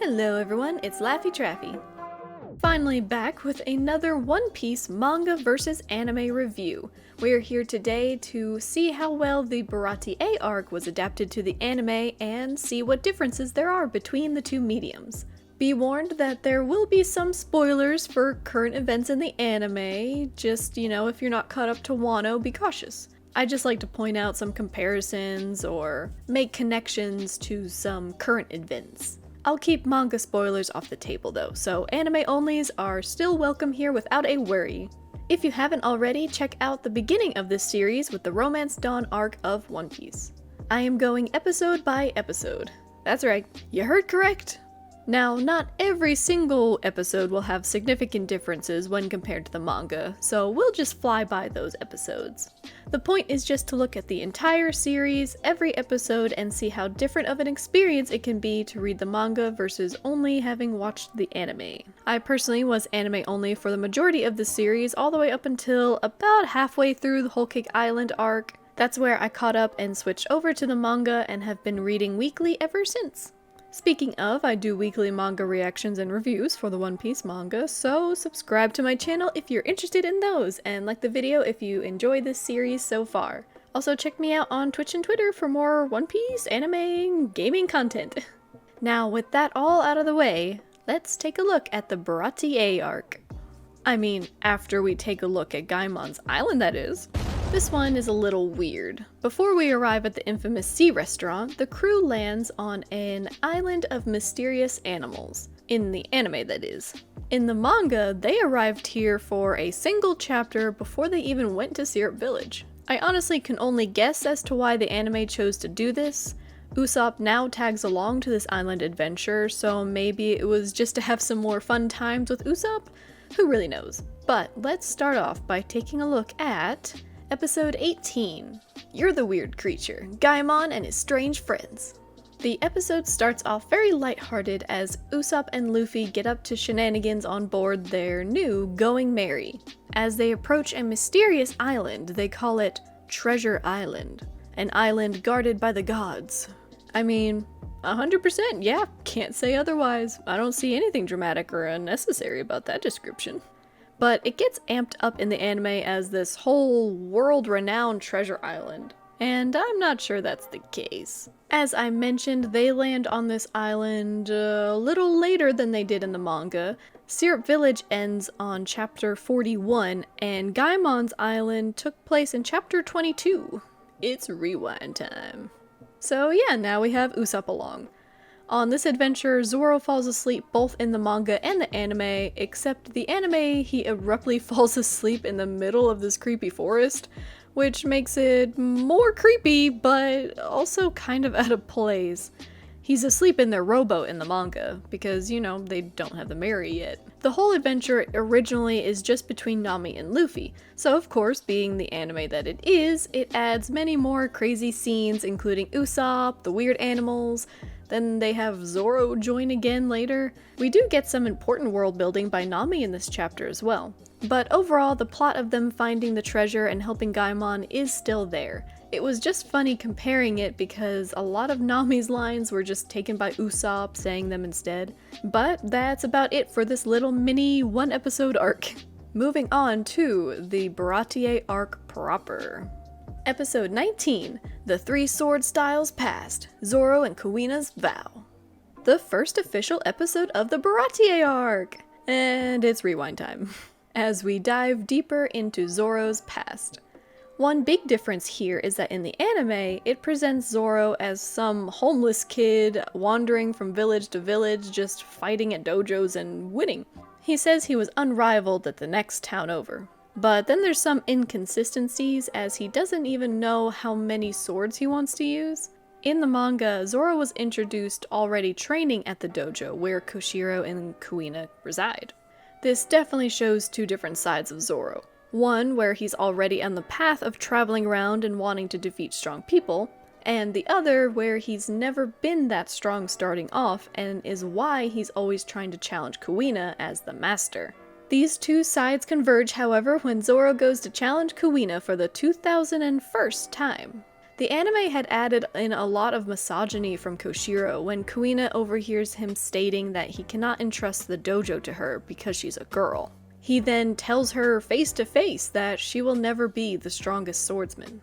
Hello everyone, it's Laffy Traffy. Finally back with another One Piece manga versus anime review. We are here today to see how well the Baratie Arc was adapted to the anime and see what differences there are between the two mediums. Be warned that there will be some spoilers for current events in the anime, just, if you're not caught up to Wano, be cautious. I just like to point out some comparisons or make connections to some current events. I'll keep manga spoilers off the table though, so anime onlys are still welcome here without a worry. If you haven't already, check out the beginning of this series with the Romance Dawn arc of One Piece. I am going episode by episode. That's right, you heard correct! Now, not every single episode will have significant differences when compared to the manga, so we'll just fly by those episodes. The point is just to look at the entire series, every episode, and see how different of an experience it can be to read the manga versus only having watched the anime. I personally was anime only for the majority of the series, all the way up until about halfway through the Hawkeye Island arc. That's where I caught up and switched over to the manga and have been reading weekly ever since. Speaking of, I do weekly manga reactions and reviews for the One Piece manga, so subscribe to my channel if you're interested in those, and like the video if you enjoy this series so far. Also check me out on Twitch and Twitter for more One Piece, anime, gaming content. Now with that all out of the way, let's take a look at the Baratie Arc. I mean, after we take a look at Gaimon's island, that is. This one is a little weird. Before we arrive at the infamous sea restaurant, the crew lands on an island of mysterious animals. In the anime, that is. In the manga, they arrived here for a single chapter before they even went to Syrup Village. I honestly can only guess as to why the anime chose to do this. Usopp now tags along to this island adventure, so maybe it was just to have some more fun times with Usopp? Who really knows? But let's start off by taking a look at Episode 18, You're the Weird Creature, Gaimon and His Strange Friends. The episode starts off very lighthearted as Usopp and Luffy get up to shenanigans on board their new Going Merry. As they approach a mysterious island, they call it Treasure Island, an island guarded by the gods. I mean, 100%, yeah, can't say otherwise. I don't see anything dramatic or unnecessary about that description. But it gets amped up in the anime as this whole world-renowned treasure island, and I'm not sure that's the case. As I mentioned, they land on this island a little later than they did in the manga. Syrup Village ends on chapter 41, and Gaimon's island took place in chapter 22. It's rewind time. So yeah, now we have Usopp along. On this adventure, Zoro falls asleep both in the manga and the anime, except the anime he abruptly falls asleep in the middle of this creepy forest, which makes it more creepy, but also kind of out of place. He's asleep in their rowboat in the manga, because, they don't have the Merry yet. The whole adventure originally is just between Nami and Luffy, so of course, being the anime that it is, it adds many more crazy scenes, including Usopp, the weird animals. Then they have Zoro join again later. We do get some important world building by Nami in this chapter as well. But overall, the plot of them finding the treasure and helping Gaimon is still there. It was just funny comparing it because a lot of Nami's lines were just taken by Usopp saying them instead. But that's about it for this little mini one episode arc. Moving on to the Baratie Arc proper. Episode 19, The Three Sword Styles Past, Zoro and Kuina's Vow. The first official episode of the Baratie Arc! And it's rewind time, as we dive deeper into Zoro's past. One big difference here is that in the anime, it presents Zoro as some homeless kid wandering from village to village, just fighting at dojos and winning. He says he was unrivaled at the next town over. But then there's some inconsistencies as he doesn't even know how many swords he wants to use. In the manga, Zoro was introduced already training at the dojo where Koshiro and Kuina reside. This definitely shows two different sides of Zoro. One where he's already on the path of traveling around and wanting to defeat strong people, and the other where he's never been that strong starting off and is why he's always trying to challenge Kuina as the master. These two sides converge, however, when Zoro goes to challenge Kuina for the 2001st time. The anime had added in a lot of misogyny from Koshiro when Kuina overhears him stating that he cannot entrust the dojo to her because she's a girl. He then tells her face to face that she will never be the strongest swordsman.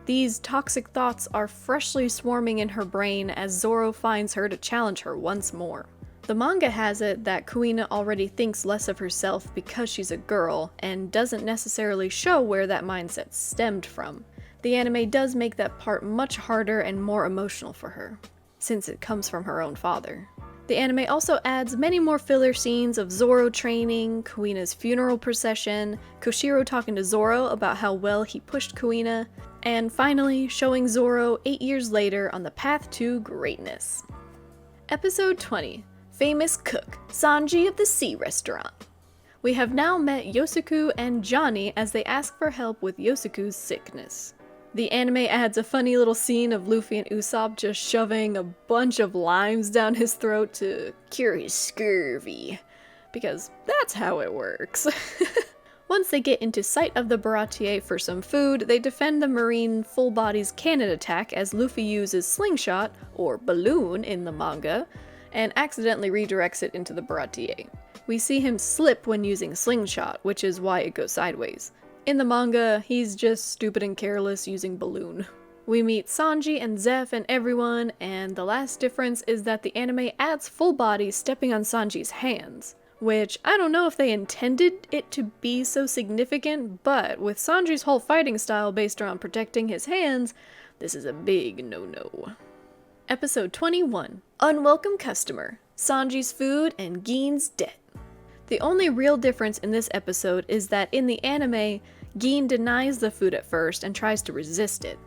These toxic thoughts are freshly swarming in her brain as Zoro finds her to challenge her once more. The manga has it that Kuina already thinks less of herself because she's a girl and doesn't necessarily show where that mindset stemmed from. The anime does make that part much harder and more emotional for her, since it comes from her own father. The anime also adds many more filler scenes of Zoro training, Kuina's funeral procession, Koshiro talking to Zoro about how well he pushed Kuina, and finally showing Zoro 8 years later on the path to greatness. Episode 20. Famous Cook, Sanji of the Sea Restaurant. We have now met Yosuke and Johnny as they ask for help with Yosuke's sickness. The anime adds a funny little scene of Luffy and Usopp just shoving a bunch of limes down his throat to cure his scurvy, because that's how it works. Once they get into sight of the Baratie for some food, they defend the Marine full body's cannon attack as Luffy uses slingshot, or balloon in the manga, and accidentally redirects it into the Baratie. We see him slip when using slingshot, which is why it goes sideways. In the manga, he's just stupid and careless using balloon. We meet Sanji and ZEFF and everyone, and the last difference is that the anime adds full body stepping on Sanji's hands, which I don't know if they intended it to be so significant, but with Sanji's whole fighting style based around protecting his hands, this is a big no-no. Episode 21. Unwelcome Customer, Sanji's food and Gin's debt. The only real difference in this episode is that in the anime, Gin denies the food at first and tries to resist it.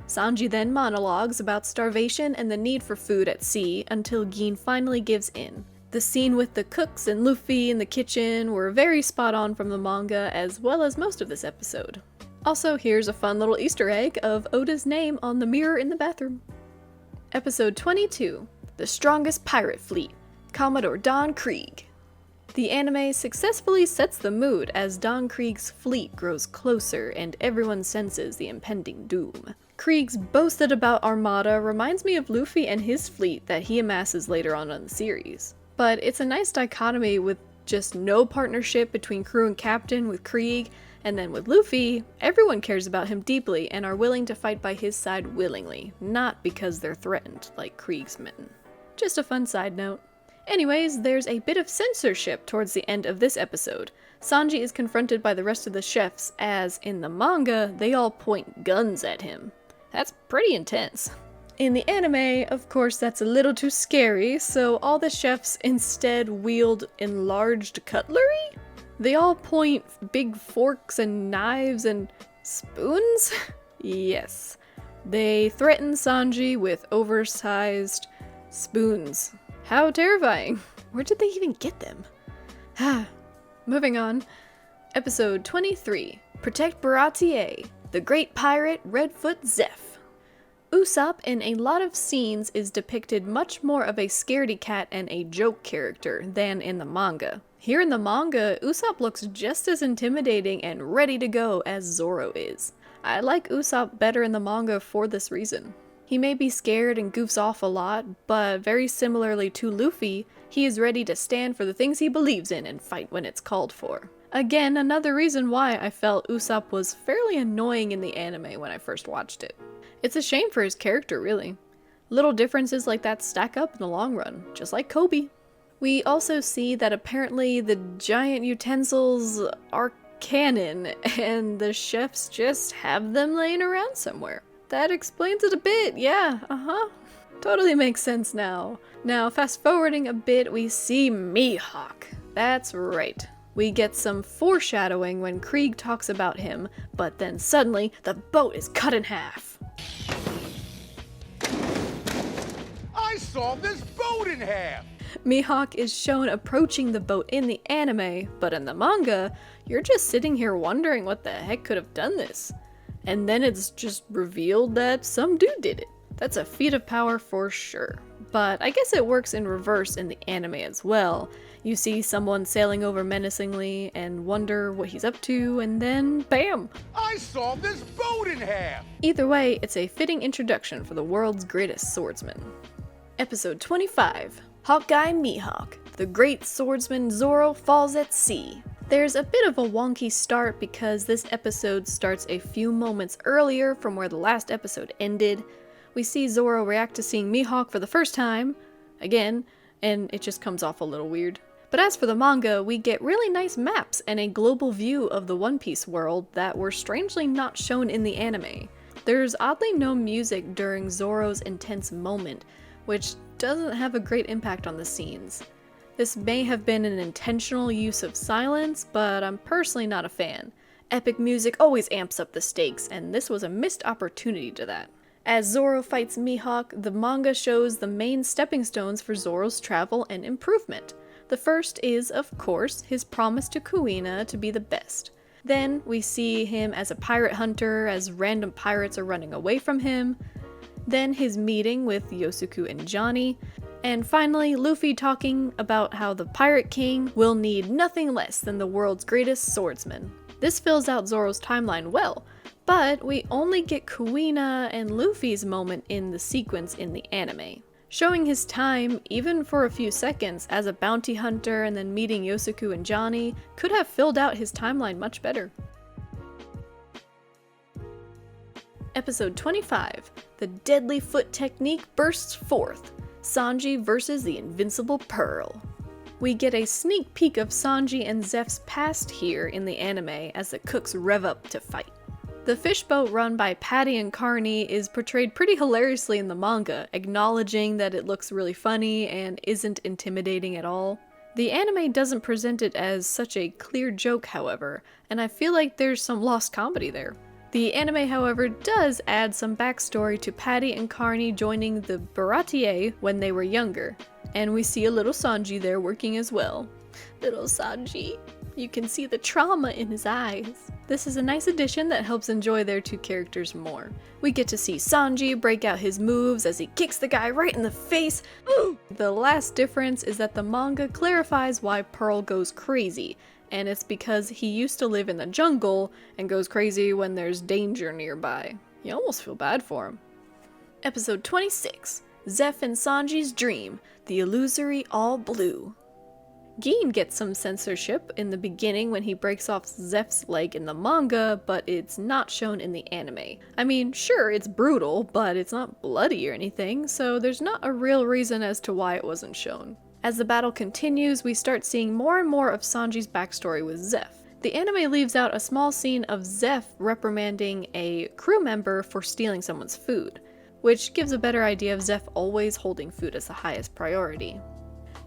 Sanji then monologues about starvation and the need for food at sea until Gin finally gives in. The scene with the cooks and Luffy in the kitchen were very spot on from the manga, as well as most of this episode. Also, here's a fun little Easter egg of Oda's name on the mirror in the bathroom. Episode 22. The Strongest Pirate Fleet, Commodore Don Krieg. The anime successfully sets the mood as Don Krieg's fleet grows closer and everyone senses the impending doom. Krieg's boasted about armada reminds me of Luffy and his fleet that he amasses later on in the series. But it's a nice dichotomy with just no partnership between crew and captain with Krieg, and then with Luffy, everyone cares about him deeply and are willing to fight by his side willingly, not because they're threatened like Krieg's men. Just a fun side note. Anyways, there's a bit of censorship towards the end of this episode. Sanji is confronted by the rest of the chefs as, in the manga, they all point guns at him. That's pretty intense. In the anime, of course, that's a little too scary, so all the chefs instead wield enlarged cutlery? They all point big forks and knives and spoons? Yes. They threaten Sanji with oversized spoons. How terrifying. Where did they even get them? Moving on. Episode 23. Protect Baratie, the great pirate Redfoot ZEFF. Usopp in a lot of scenes is depicted much more of a scaredy cat and a joke character than in the manga. Here in the manga, Usopp looks just as intimidating and ready to go as Zoro is. I like Usopp better in the manga for this reason. He may be scared and goofs off a lot, but very similarly to Luffy, he is ready to stand for the things he believes in and fight when it's called for. Again, another reason why I felt Usopp was fairly annoying in the anime when I first watched it. It's a shame for his character, really. Little differences like that stack up in the long run, just like Kobe. We also see that apparently the giant utensils are canon, and the chefs just have them laying around somewhere. That explains it a bit, yeah, Totally makes sense now. Now, fast forwarding a bit, we see Mihawk. That's right. We get some foreshadowing when Krieg talks about him, but then suddenly, the boat is cut in half. I saw this boat in half! Mihawk is shown approaching the boat in the anime, but in the manga, you're just sitting here wondering what the heck could have done this. And then it's just revealed that some dude did it. That's a feat of power for sure. But I guess it works in reverse in the anime as well. You see someone sailing over menacingly and wonder what he's up to, and then BAM! I saw this boat in half! Either way, it's a fitting introduction for the world's greatest swordsman. Episode 25, Hawkeye Mihawk. The great swordsman Zoro falls at sea. There's a bit of a wonky start because this episode starts a few moments earlier from where the last episode ended. We see Zoro react to seeing Mihawk for the first time, again, and it just comes off a little weird. But as for the manga, we get really nice maps and a global view of the One Piece world that were strangely not shown in the anime. There's oddly no music during Zoro's intense moment, which doesn't have a great impact on the scenes. This may have been an intentional use of silence, but I'm personally not a fan. Epic music always amps up the stakes, and this was a missed opportunity to that. As Zoro fights Mihawk, the manga shows the main stepping stones for Zoro's travel and improvement. The first is, of course, his promise to Kuina to be the best. Then we see him as a pirate hunter as random pirates are running away from him. Then his meeting with Yosuke and Johnny. And finally, Luffy talking about how the Pirate King will need nothing less than the world's greatest swordsman. This fills out Zoro's timeline well, but we only get Kuina and Luffy's moment in the sequence in the anime. Showing his time, even for a few seconds, as a bounty hunter and then meeting Yosuke and Johnny could have filled out his timeline much better. Episode 25, The Deadly Foot Technique bursts forth. Sanji versus the Invincible Pearl. We get a sneak peek of Sanji and ZEFF's past here in the anime as the cooks rev up to fight. The fishboat run by Patty and Carney is portrayed pretty hilariously in the manga, acknowledging that it looks really funny and isn't intimidating at all. The anime doesn't present it as such a clear joke, however, and I feel like there's some lost comedy there. The anime, however, does add some backstory to Patty and Carney joining the Baratie when they were younger, and we see a little Sanji there working as well. Little Sanji. You can see the trauma in his eyes. This is a nice addition that helps enjoy their two characters more. We get to see Sanji break out his moves as he kicks the guy right in the face. Ooh! The last difference is that the manga clarifies why Pearl goes crazy, and it's because he used to live in the jungle and goes crazy when there's danger nearby. You almost feel bad for him. Episode 26, ZEFF and Sanji's Dream, the illusory all blue. Gin gets some censorship in the beginning when he breaks off ZEFF's leg in the manga, but it's not shown in the anime. I mean, sure, it's brutal, but it's not bloody or anything, so there's not a real reason as to why it wasn't shown. As the battle continues, we start seeing more and more of Sanji's backstory with ZEFF. The anime leaves out a small scene of ZEFF reprimanding a crew member for stealing someone's food, which gives a better idea of ZEFF always holding food as the highest priority.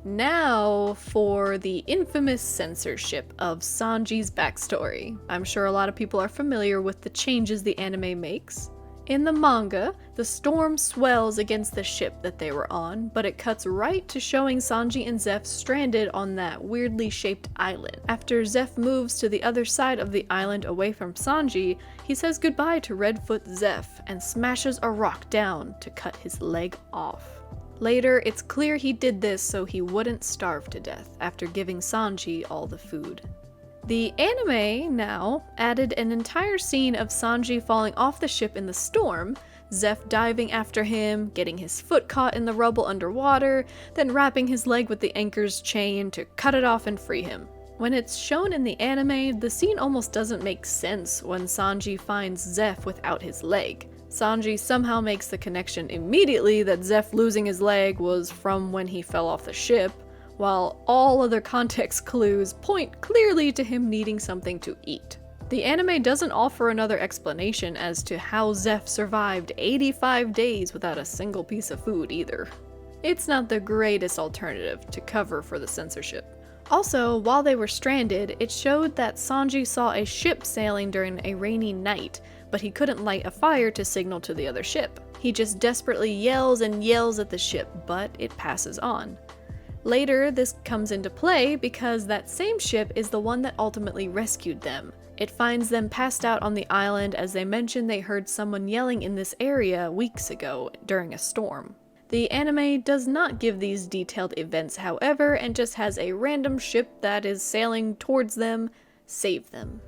Now for the infamous censorship of Sanji's backstory. I'm sure a lot of people are familiar with the changes the anime makes. In the manga, the storm swells against the ship that they were on, but it cuts right to showing Sanji and ZEFF stranded on that weirdly shaped island. After ZEFF moves to the other side of the island away from Sanji, he says goodbye to Redfoot ZEFF and smashes a rock down to cut his leg off. Later, it's clear he did this so he wouldn't starve to death after giving Sanji all the food. The anime, now, added an entire scene of Sanji falling off the ship in the storm, ZEFF diving after him, getting his foot caught in the rubble underwater, then wrapping his leg with the anchor's chain to cut it off and free him. When it's shown in the anime, the scene almost doesn't make sense when Sanji finds ZEFF without his leg. Sanji somehow makes the connection immediately that ZEFF losing his leg was from when he fell off the ship, while all other context clues point clearly to him needing something to eat. The anime doesn't offer another explanation as to how ZEFF survived 85 days without a single piece of food either. It's not the greatest alternative to cover for the censorship. Also, while they were stranded, it showed that Sanji saw a ship sailing during a rainy night, but he couldn't light a fire to signal to the other ship. He just desperately yells and yells at the ship, but it passes on. Later, this comes into play because that same ship is the one that ultimately rescued them, It finds them passed out on the island as they mention they heard someone yelling in this area weeks ago during a storm. The anime does not give these detailed events, however, and just has a random ship that is sailing towards them, save them.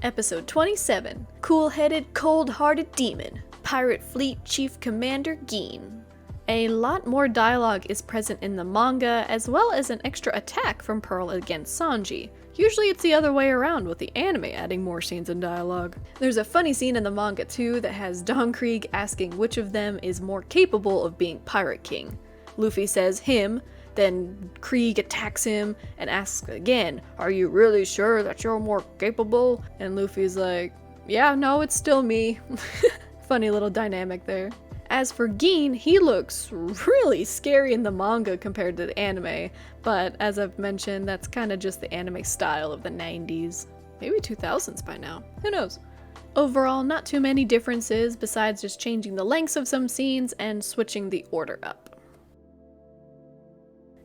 Episode 27, Cool-Headed, Cold-Hearted Demon, Pirate Fleet Chief Commander Geen. A lot more dialogue is present in the manga, as well as an extra attack from Pearl against Sanji. Usually it's the other way around, with the anime adding more scenes and dialogue. There's a funny scene in the manga too that has Don Krieg asking which of them is more capable of being Pirate King. Luffy says him, then Krieg attacks him and asks again, "Are you really sure that you're more capable?" And Luffy's like, "Yeah, no, it's still me." Funny little dynamic there. As for Geen, he looks really scary in the manga compared to the anime, but as I've mentioned, that's kind of just the anime style of the 90s. Maybe 2000s by now, who knows? Overall, not too many differences besides just changing the lengths of some scenes and switching the order up.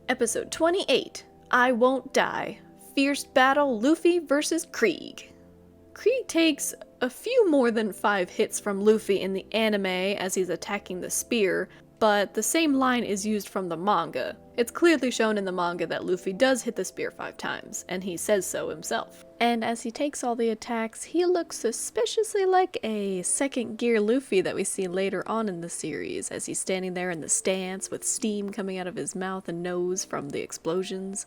Episode 28, I Won't Die, Fierce Battle Luffy vs. Krieg. Krieg takes a few more than 5 hits from Luffy in the anime as he's attacking the spear, but the same line is used from the manga. It's clearly shown in the manga that Luffy does hit the spear 5 times, and he says so himself. And as he takes all the attacks, he looks suspiciously like a second gear Luffy that we see later on in the series, as he's standing there in the stance with steam coming out of his mouth and nose from the explosions.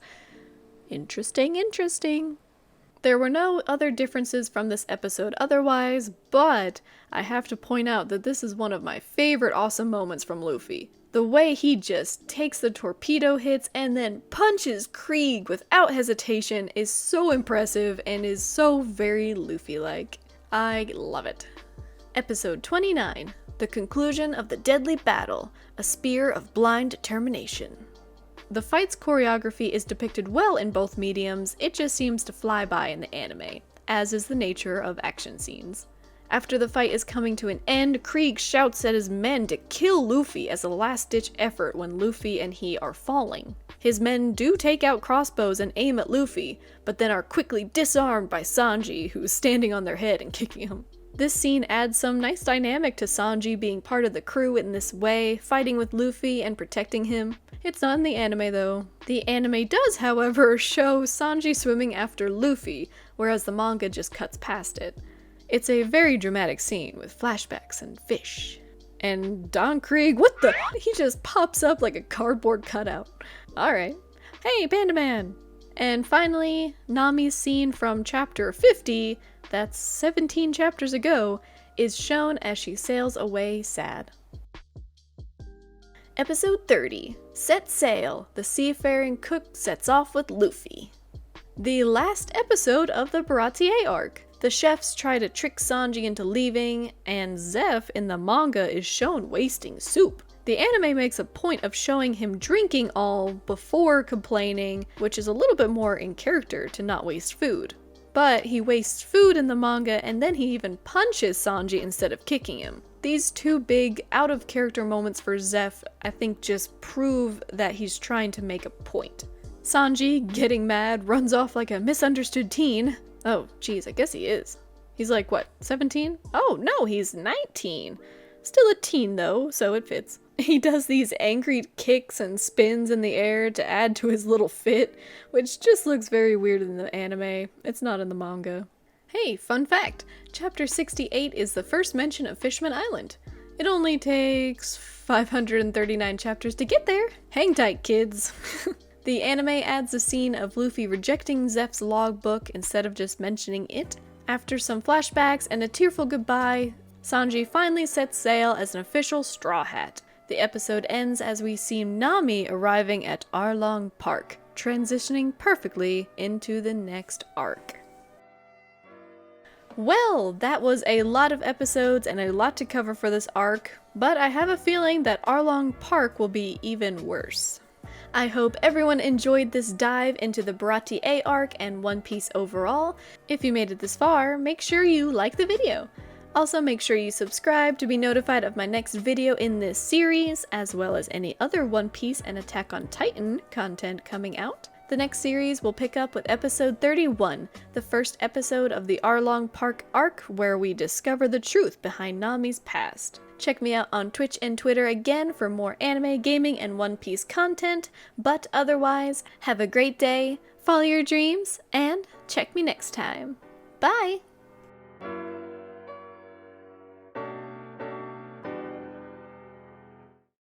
Interesting, interesting. There were no other differences from this episode otherwise, but I have to point out that this is one of my favorite awesome moments from Luffy. The way he just takes the torpedo hits and then punches Krieg without hesitation is so impressive and is so very Luffy-like. I love it. Episode 29, The Conclusion of the Deadly Battle, A Spear of Blind Determination. The fight's choreography is depicted well in both mediums, it just seems to fly by in the anime, as is the nature of action scenes. After the fight is coming to an end, Krieg shouts at his men to kill Luffy as a last-ditch effort when Luffy and he are falling. His men do take out crossbows and aim at Luffy, but then are quickly disarmed by Sanji, who's standing on their head and kicking him. This scene adds some nice dynamic to Sanji being part of the crew in this way, fighting with Luffy and protecting him. It's not in the anime though. The anime does, however, show Sanji swimming after Luffy, whereas the manga just cuts past it. It's a very dramatic scene with flashbacks and fish. And Don Krieg, what the? He just pops up like a cardboard cutout. Alright. Hey, Panda Man! And finally, Nami's scene from chapter 50, that's 17 chapters ago, is shown as she sails away sad. Episode 30, Set Sail, the seafaring cook sets off with Luffy. The last episode of the Baratie Arc. The chefs try to trick Sanji into leaving, and ZEFF in the manga is shown wasting soup. The anime makes a point of showing him drinking all before complaining, which is a little bit more in character to not waste food. But he wastes food in the manga, and then he even punches Sanji instead of kicking him. These two big out-of-character moments for ZEFF, I think, just prove that he's trying to make a point. Sanji, getting mad, runs off like a misunderstood teen. Oh, geez, I guess he is. He's like, what, 17? Oh, no, he's 19. Still a teen, though, so it fits. He does these angry kicks and spins in the air to add to his little fit, which just looks very weird in the anime. It's not in the manga. Hey, fun fact! Chapter 68 is the first mention of Fishman Island. It only takes 539 chapters to get there. Hang tight, kids! The anime adds a scene of Luffy rejecting ZEFF's logbook instead of just mentioning it. After some flashbacks and a tearful goodbye, Sanji finally sets sail as an official Straw Hat. The episode ends as we see Nami arriving at Arlong Park, transitioning perfectly into the next arc. Well, that was a lot of episodes and a lot to cover for this arc, but I have a feeling that Arlong Park will be even worse. I hope everyone enjoyed this dive into the Baratie Arc and One Piece overall. If you made it this far, make sure you like the video. Also, make sure you subscribe to be notified of my next video in this series, as well as any other One Piece and Attack on Titan content coming out. The next series will pick up with episode 31, the first episode of the Arlong Park arc where we discover the truth behind Nami's past. Check me out on Twitch and Twitter again for more anime, gaming, and One Piece content, but otherwise, have a great day, follow your dreams, and check me next time. Bye!